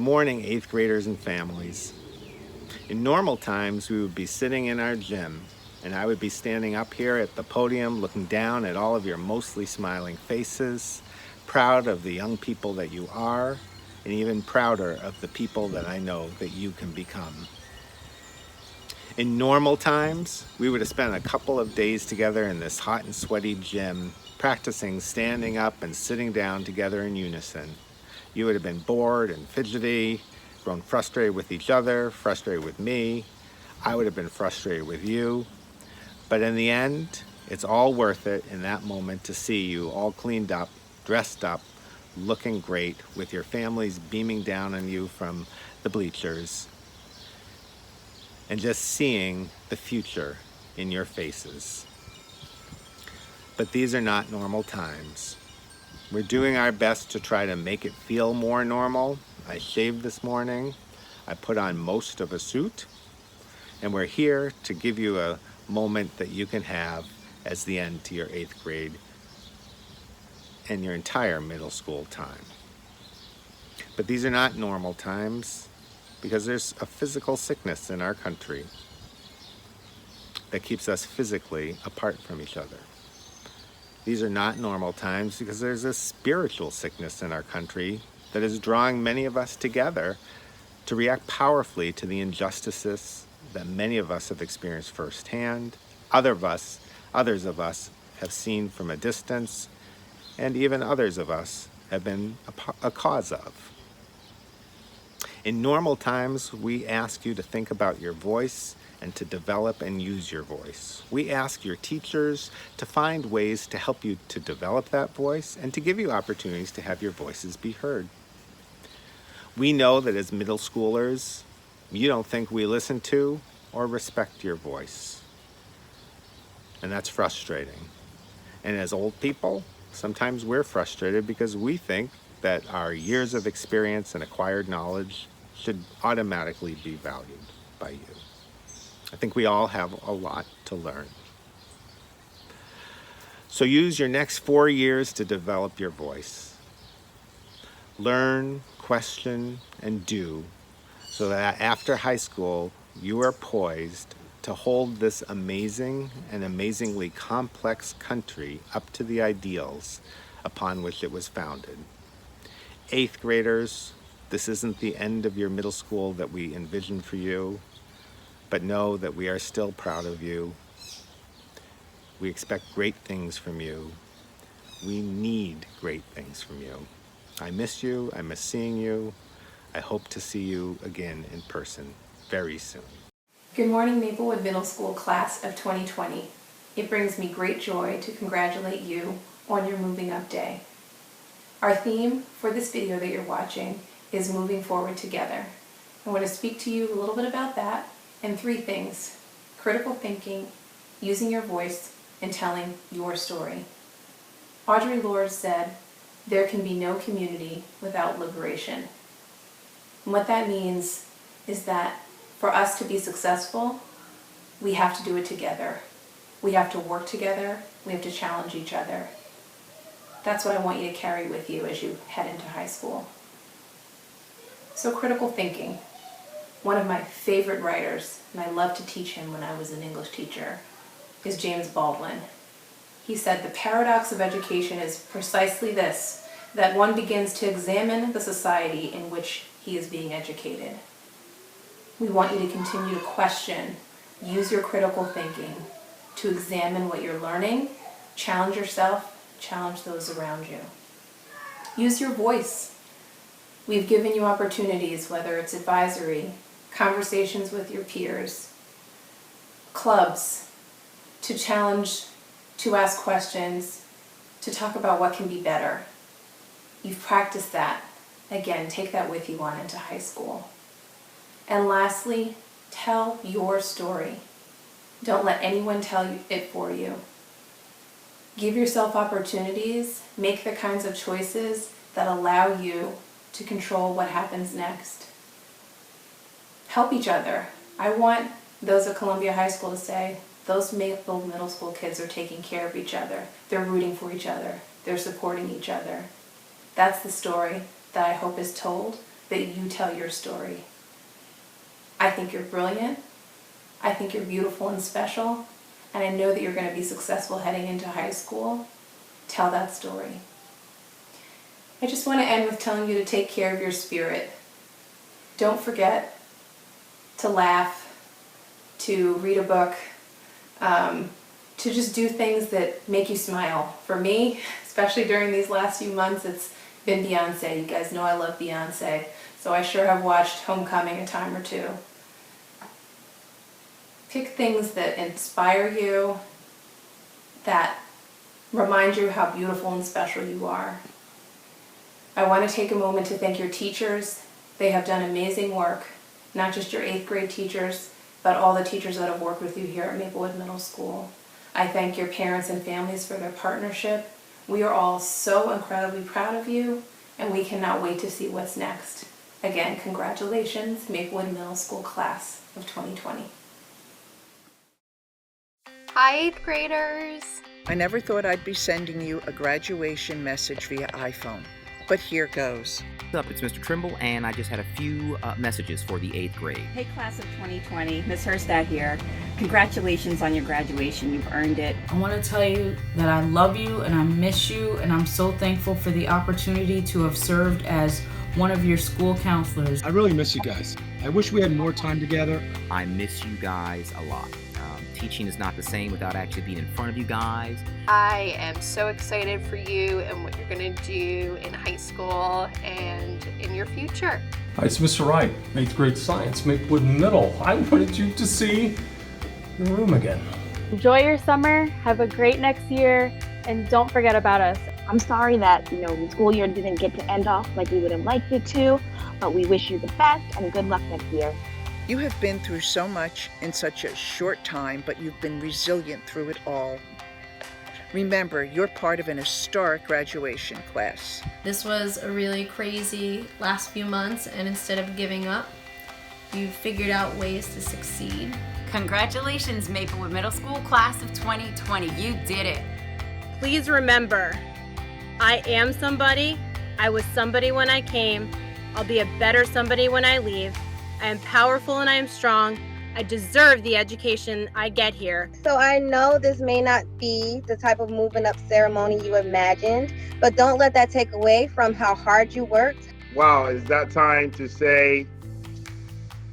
morning, 8th graders and families. In normal times, we would be sitting in our gym, and I would be standing up here at the podium looking down at all of your mostly smiling faces, proud of the young people that you are, and even prouder of the people that I know that you can become. In normal times, we would have spent a couple of days together in this hot and sweaty gym, practicing standing up and sitting down together in unison. You would have been bored and fidgety, grown frustrated with each other, frustrated with me. I would have been frustrated with you. But in the end, it's all worth it in that moment to see you all cleaned up, dressed up, looking great, with your families beaming down on you from the bleachers, and just seeing the future in your faces. But these are not normal times. We're doing our best to try to make it feel more normal. I shaved this morning. I put on most of a suit. And we're here to give you a moment that you can have as the end to your 8th grade and your entire middle school time. But these are not normal times because there's a physical sickness in our country that keeps us physically apart from each other. These are not normal times because there's a spiritual sickness in our country that is drawing many of us together to react powerfully to the injustices that many of us have experienced firsthand, others of us have seen from a distance, and even others of us have been a cause of. In normal times, we ask you to think about your voice and to develop and use your voice. We ask your teachers to find ways to help you to develop that voice and to give you opportunities to have your voices be heard. We know that as middle schoolers, you don't think we listen to or respect your voice. And that's frustrating. And as old people, sometimes we're frustrated because we think that our years of experience and acquired knowledge should automatically be valued by you. I think we all have a lot to learn. So use your next 4 years to develop your voice. Learn, question, and do, so that after high school, you are poised to hold this amazing and amazingly complex country up to the ideals upon which it was founded. 8th graders, this isn't the end of your middle school that we envisioned for you, but know that we are still proud of you. We expect great things from you. We need great things from you. I miss you. I miss seeing you. I hope to see you again in person very soon. Good morning, Maplewood Middle School class of 2020. It brings me great joy to congratulate you on your moving up day. Our theme for this video that you're watching is moving forward together. I want to speak to you a little bit about that and 3 things: critical thinking, using your voice, and telling your story. Audre Lorde said, "There can be no community without liberation." And what that means is that for us to be successful, we have to do it together. We have to work together. We have to challenge each other. That's what I want you to carry with you as you head into high school. So critical thinking. One of my favorite writers, and I loved to teach him when I was an English teacher, is James Baldwin. He said, "The paradox of education is precisely this, that one begins to examine the society in which he is being educated." We want you to continue to question, use your critical thinking to examine what you're learning, challenge yourself, challenge those around you. Use your voice. We've given you opportunities, whether it's advisory, conversations with your peers, clubs, to challenge, to ask questions, to talk about what can be better. You've practiced that. Again, take that with you on into high school. And lastly, tell your story. Don't let anyone tell it for you. Give yourself opportunities, make the kinds of choices that allow you to control what happens next. Help each other. I want those at Columbia High School to say, those Maplewood Middle School kids are taking care of each other. They're rooting for each other. They're supporting each other. That's the story that I hope is told, that you tell your story. I think you're brilliant. I think you're beautiful and special. And I know that you're going to be successful heading into high school. Tell that story. I just want to end with telling you to take care of your spirit. Don't forget to laugh, to read a book, to just do things that make you smile. For me, especially during these last few months, it's been Beyonce. You guys know I love Beyonce, so I sure have watched Homecoming a time or two. Pick things that inspire you, that remind you how beautiful and special you are. I want to take a moment to thank your teachers. They have done amazing work, not just your 8th grade teachers, but all the teachers that have worked with you here at Maplewood Middle School. I thank your parents and families for their partnership. We are all so incredibly proud of you, and we cannot wait to see what's next. Again, congratulations, Maplewood Middle School class of 2020. Hi, 8th graders. I never thought I'd be sending you a graduation message via iPhone, but here goes. What's up? It's Mr. Trimble, and I just had a few messages for the 8th grade. Hey, class of 2020, Miss Herstad here. Congratulations on your graduation. You've earned it. I want to tell you that I love you and I miss you, and I'm so thankful for the opportunity to have served as one of your school counselors. I really miss you guys. I wish we had more time together. I miss you guys a lot. Teaching is not the same without actually being in front of you guys. I am so excited for you and what you're going to do in high school and in your future. Hi, it's Mr. Wright, 8th grade science, Maplewood Middle. I wanted you to see your room again. Enjoy your summer, have a great next year, and don't forget about us. I'm sorry that, the school year didn't get to end off like we would have liked it to, but we wish you the best and good luck next year. You have been through so much in such a short time, but you've been resilient through it all. Remember, you're part of an historic graduation class. This was a really crazy last few months, and instead of giving up, you figured out ways to succeed. Congratulations, Maplewood Middle School class of 2020. You did it. Please remember, I am somebody. I was somebody when I came. I'll be a better somebody when I leave. I am powerful and I am strong. I deserve the education I get here. So I know this may not be the type of moving up ceremony you imagined, but don't let that take away from how hard you worked. Wow, it's that time to say,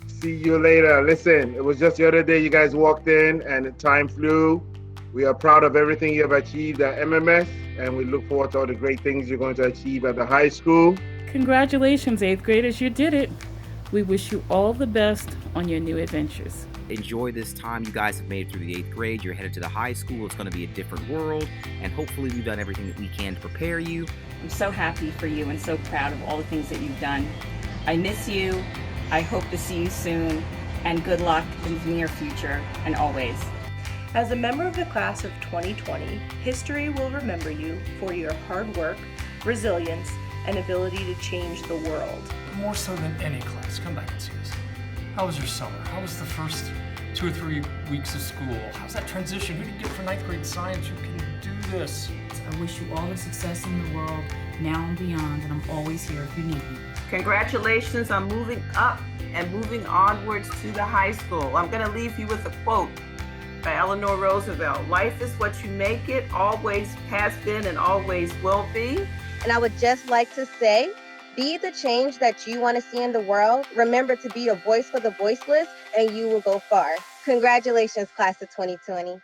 see you later. Listen, it was just the other day you guys walked in and the time flew. We are proud of everything you have achieved at MMS, and we look forward to all the great things you're going to achieve at the high school. Congratulations, 8th graders, you did it. We wish you all the best on your new adventures. Enjoy this time. You guys have made it through the 8th grade. You're headed to the high school. It's going to be a different world, and hopefully we've done everything that we can to prepare you. I'm so happy for you and so proud of all the things that you've done. I miss you. I hope to see you soon, and good luck in the near future and always. As a member of the class of 2020, history will remember you for your hard work, resilience, and ability to change the world. More so than any class, come back and see us. How was your summer? How was the first 2 or 3 weeks of school? How's that transition? Who did you get for 9th grade science? Who can do this? I wish you all the success in the world, now and beyond, and I'm always here if you need me. Congratulations on moving up and moving onwards to the high school. I'm going to leave you with a quote by Eleanor Roosevelt. Life is what you make it, always has been and always will be. And I would just like to say, be the change that you want to see in the world. Remember to be a voice for the voiceless, and you will go far. Congratulations, class of 2020.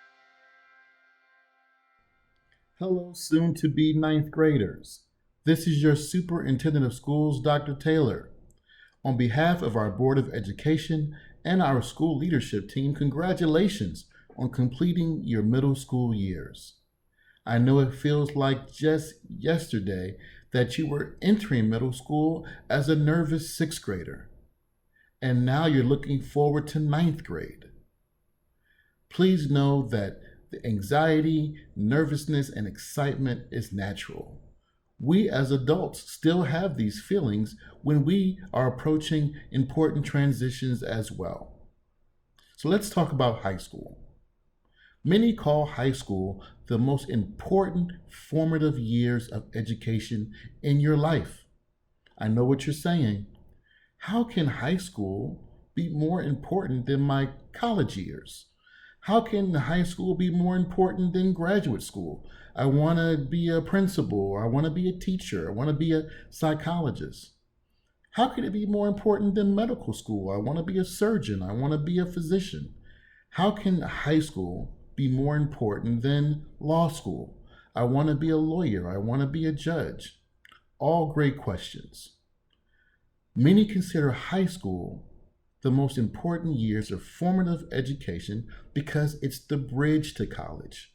Hello, soon-to-be 9th graders. This is your Superintendent of Schools, Dr. Taylor. On behalf of our Board of Education and our school leadership team, congratulations on completing your middle school years. I know it feels like just yesterday that you were entering middle school as a nervous 6th grader, and now you're looking forward to 9th grade. Please know that the anxiety, nervousness, and excitement is natural. We as adults still have these feelings when we are approaching important transitions as well. So let's talk about high school. Many call high school the most important formative years of education in your life. I know what you're saying. How can high school be more important than my college years? How can high school be more important than graduate school? I want to be a principal, or I want to be a teacher, I want to be a psychologist. How can it be more important than medical school? I want to be a surgeon, I want to be a physician. How can high school be more important than law school? I want to be a lawyer, I want to be a judge. All great questions. Many consider high school the most important years of formative education because it's the bridge to college.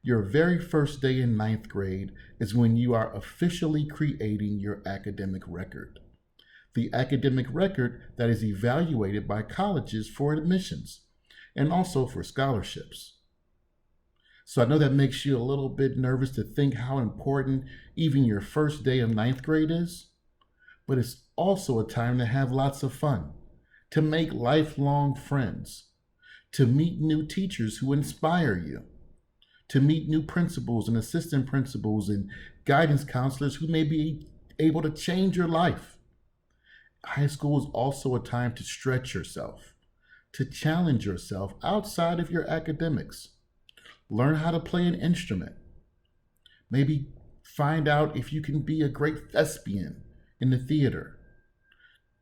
Your very first day in ninth grade is when you are officially creating your academic record. The academic record that is evaluated by colleges for admissions and also for scholarships. So I know that makes you a little bit nervous to think how important even your first day of ninth grade is, but it's also a time to have lots of fun, to make lifelong friends, to meet new teachers who inspire you, to meet new principals and assistant principals and guidance counselors who may be able to change your life. High school is also a time to stretch yourself, to challenge yourself outside of your academics. Learn how to play an instrument. Maybe find out if you can be a great thespian in the theater.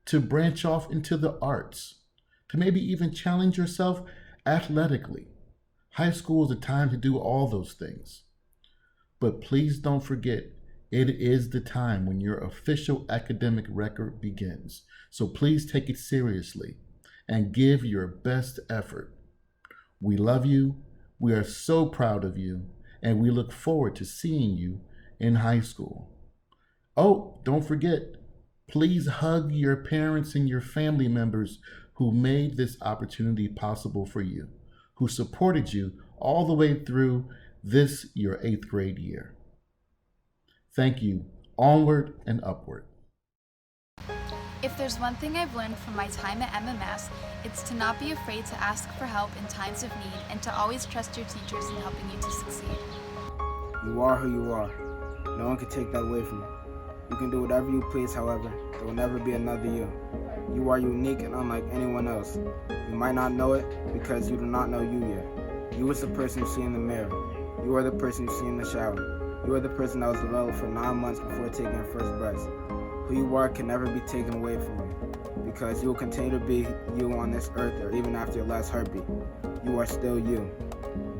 To branch off into the arts. To maybe even challenge yourself athletically. High school is a time to do all those things. But please don't forget, it is the time when your official academic record begins. So please take it seriously and give your best effort. We love you. We are so proud of you, and we look forward to seeing you in high school. Oh, don't forget, please hug your parents and your family members who made this opportunity possible for you, who supported you all the way through this, your 8th grade year. Thank you. Onward and upward. If there's one thing I've learned from my time at MMS, it's to not be afraid to ask for help in times of need and to always trust your teachers in helping you to succeed. You are who you are. No one can take that away from you. You can do whatever you please, however, there will never be another you. You are unique and unlike anyone else. You might not know it because you do not know you yet. You is the person you see in the mirror. You are the person you see in the shower. You are the person that was developed for 9 months before taking your first breath. Who you are can never be taken away from you, because you will continue to be you on this earth or even after your last heartbeat. You are still you.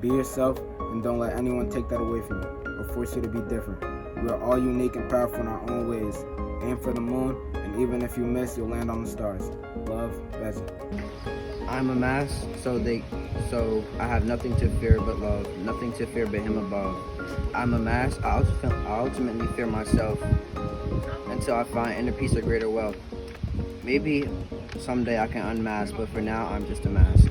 Be yourself and don't let anyone take that away from you or force you to be different. We are all unique and powerful in our own ways. Aim for the moon, and even if you miss, you'll land on the stars. Love, Bezin. I'm a mass, so I have nothing to fear but love, nothing to fear but him above. I'm a mass, I ultimately fear myself until I find inner peace or greater wealth. Maybe someday I can unmask, but for now I'm just a mask.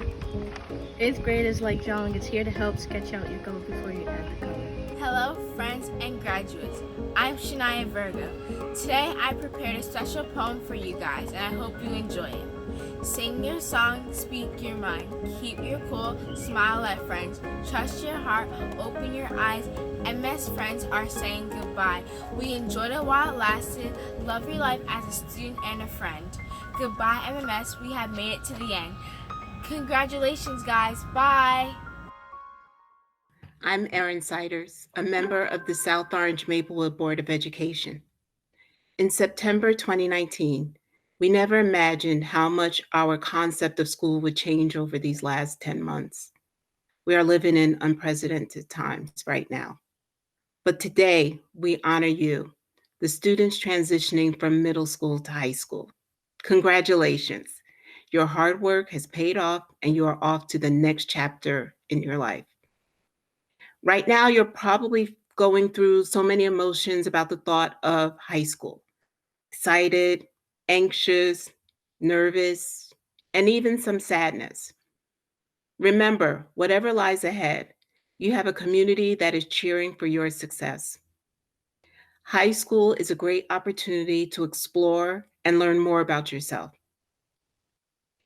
8th grade is like drawing. It's here to help sketch out your color before you add the color. Hello, friends and graduates. I'm Shania Virgo. Today I prepared a special poem for you guys, and I hope you enjoy it. Sing your song, speak your mind. Keep your cool, smile at friends. Trust your heart, open your eyes. MS friends are saying goodbye. We enjoyed it while it lasted. Love your life as a student and a friend. Goodbye, MMS. We have made it to the end. Congratulations, guys. Bye. I'm Erin Siders, a member of the South Orange Maplewood Board of Education. In September 2019, we never imagined how much our concept of school would change over these last 10 months. We are living in unprecedented times right now. But today, we honor you, the students transitioning from middle school to high school. Congratulations. Your hard work has paid off, and you are off to the next chapter in your life. Right now, you're probably going through so many emotions about the thought of high school. Excited, anxious, nervous, and even some sadness. Remember, whatever lies ahead, you have a community that is cheering for your success. High school is a great opportunity to explore and learn more about yourself.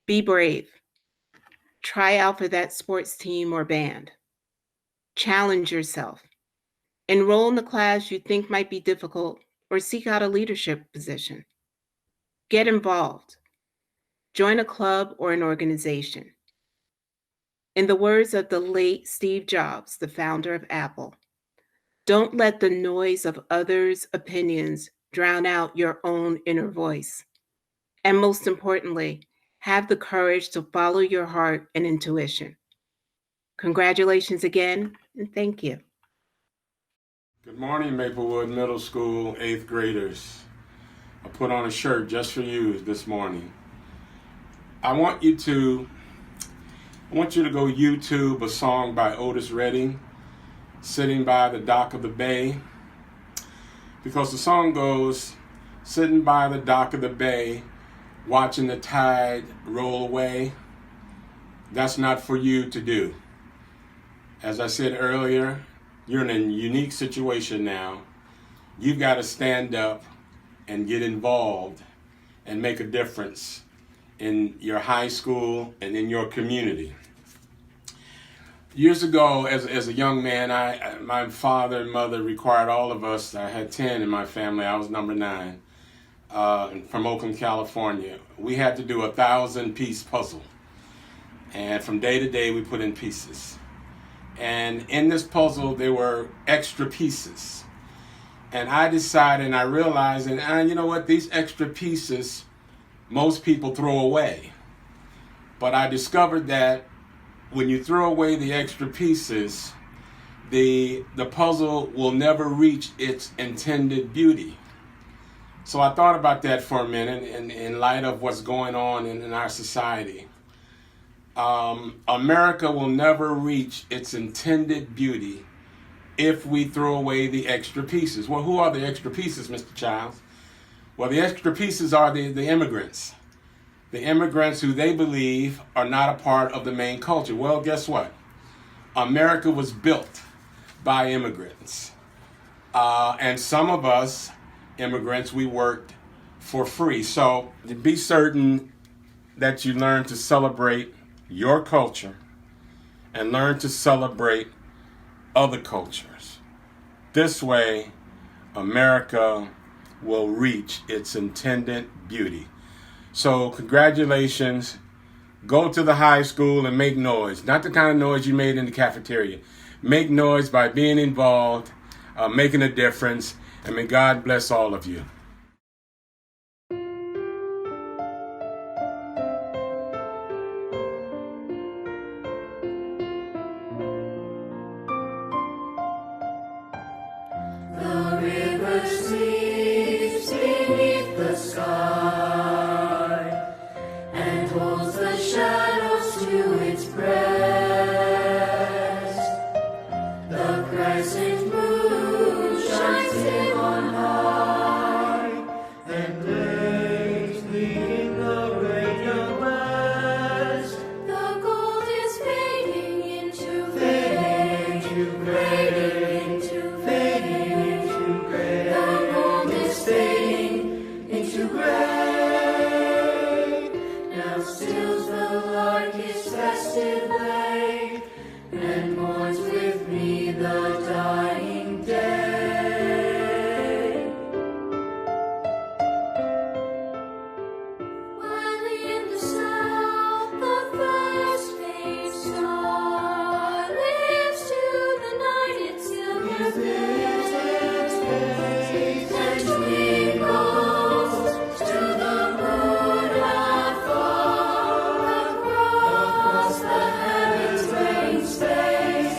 Be brave. Try out for that sports team or band. Challenge yourself. Enroll in the class you think might be difficult or seek out a leadership position. Get involved. Join a club or an organization. In the words of the late Steve Jobs, the founder of Apple, don't let the noise of others' opinions drown out your own inner voice. And most importantly, have the courage to follow your heart and intuition. Congratulations again, and thank you. Good morning, Maplewood Middle School 8th graders. I put on a shirt just for you this morning. I want you to go YouTube a song by Otis Redding, Sitting by the Dock of the Bay, because the song goes, sitting by the dock of the bay, watching the tide roll away. That's not for you to do. As I said earlier, you're in a unique situation now. You've got to stand up and get involved and make a difference in your high school and in your community. Years ago, as a young man, my father and mother required all of us, I had 10 in my family, I was number 9, from Oakland, California. We had to do a 1,000-piece puzzle. And from day to day, we put in pieces. And in this puzzle, there were extra pieces. And I decided, and I realized, and you know what, these extra pieces, most people throw away. But I discovered that when you throw away the extra pieces, the puzzle will never reach its intended beauty. So I thought about that for a minute in light of what's going on in our society. America will never reach its intended beauty if we throw away the extra pieces. Well, who are the extra pieces, Mr. Childs? Well, the extra pieces are the immigrants. The immigrants who they believe are not a part of the main culture. Well, guess what? America was built by immigrants. And some of us, immigrants, we worked for free. So to be certain that you learn to celebrate your culture and learn to celebrate other cultures. This way, America will reach its intended beauty. So congratulations. Go to the high school and make noise. Not the kind of noise you made in the cafeteria. Make noise by being involved, making a difference, and may God bless all of you. The river sleeps beneath the sky and holds the shadows to its breast. The crescent moon shines dim on high and lays in the radiant west. The gold is fading into fading into fading into fading into gray. The gold is fading into gray. Now stills the lark his festive lay and mourns with me the dying day. While in the south the first faint star lives to the night it still has and twinkles to the moon afar across the heavens' graying space.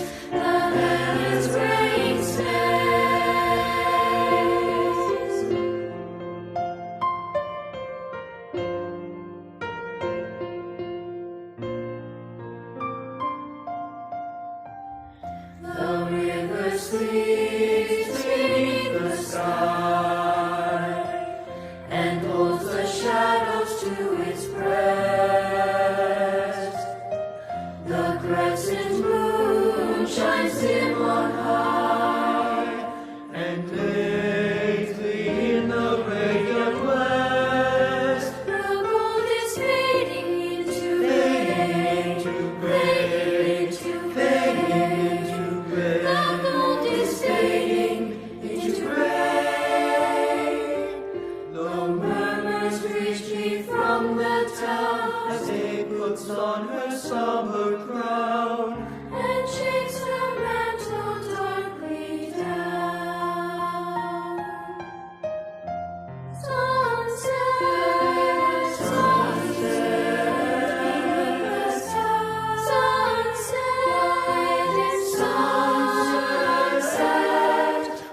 puts on her summer crown and shakes her mantle darkly down. Sunset, sunset, in the sky. Sunset, it's sunset,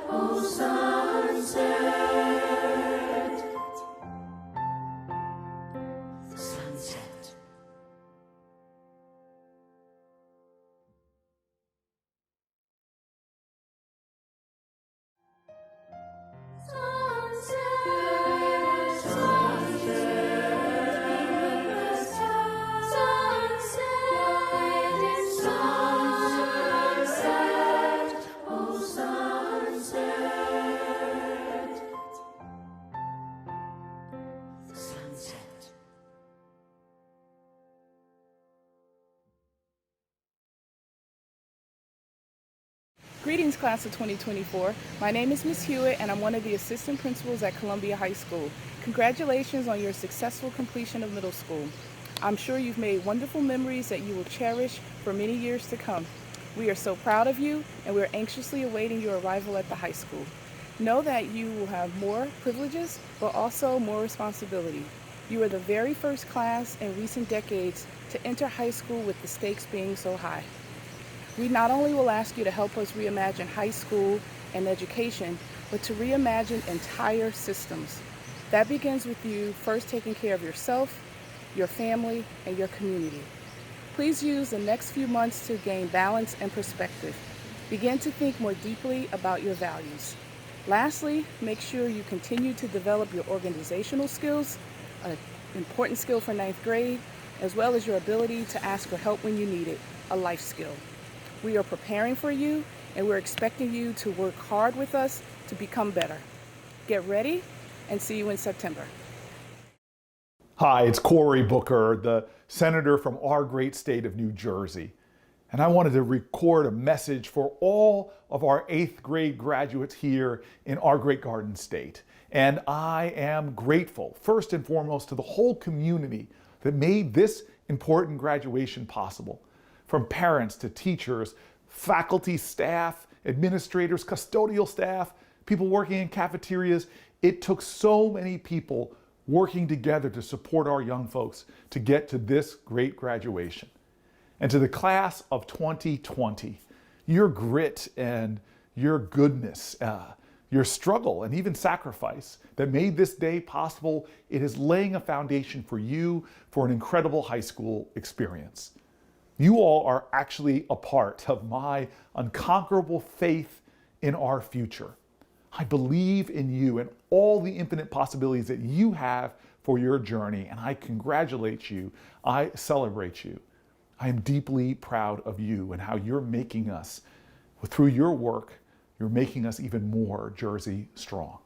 oh sunset. Sunset. Sunset, sunset, in the sky. Sunset, it's sunset, oh sunset. Sunset. Greetings, class of 2024. My name is Ms. Hewitt, and I'm one of the assistant principals at Columbia High School. Congratulations on your successful completion of middle school. I'm sure you've made wonderful memories that you will cherish for many years to come. We are so proud of you, and we're anxiously awaiting your arrival at the high school. Know that you will have more privileges, but also more responsibility. You are the very first class in recent decades to enter high school with the stakes being so high. We not only will ask you to help us reimagine high school and education, but to reimagine entire systems. That begins with you first taking care of yourself, your family, and your community. Please use the next few months to gain balance and perspective. Begin to think more deeply about your values. Lastly, make sure you continue to develop your organizational skills, an important skill for 9th grade, as well as your ability to ask for help when you need it, a life skill. We are preparing for you, and we're expecting you to work hard with us to become better. Get ready, and see you in September. Hi, it's Cory Booker, the senator from our great state of New Jersey. And I wanted to record a message for all of our 8th grade graduates here in our great garden state. And I am grateful, first and foremost, to the whole community that made this important graduation possible. From parents to teachers, faculty, staff, administrators, custodial staff, people working in cafeterias. It took so many people working together to support our young folks to get to this great graduation. And to the class of 2020, your grit and your goodness, your struggle and even sacrifice that made this day possible, it is laying a foundation for you for an incredible high school experience. You all are actually a part of my unconquerable faith in our future. I believe in you and all the infinite possibilities that you have for your journey, and I congratulate you. I celebrate you. I am deeply proud of you and how you're making us, through your work, you're making us even more Jersey strong.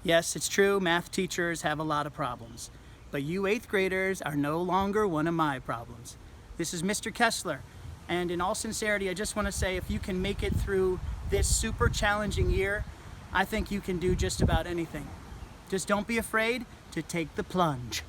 Yes, it's true, math teachers have a lot of problems. But you 8th graders are no longer one of my problems. This is Mr. Kessler, and in all sincerity, I just want to say if you can make it through this super challenging year, I think you can do just about anything. Just don't be afraid to take the plunge.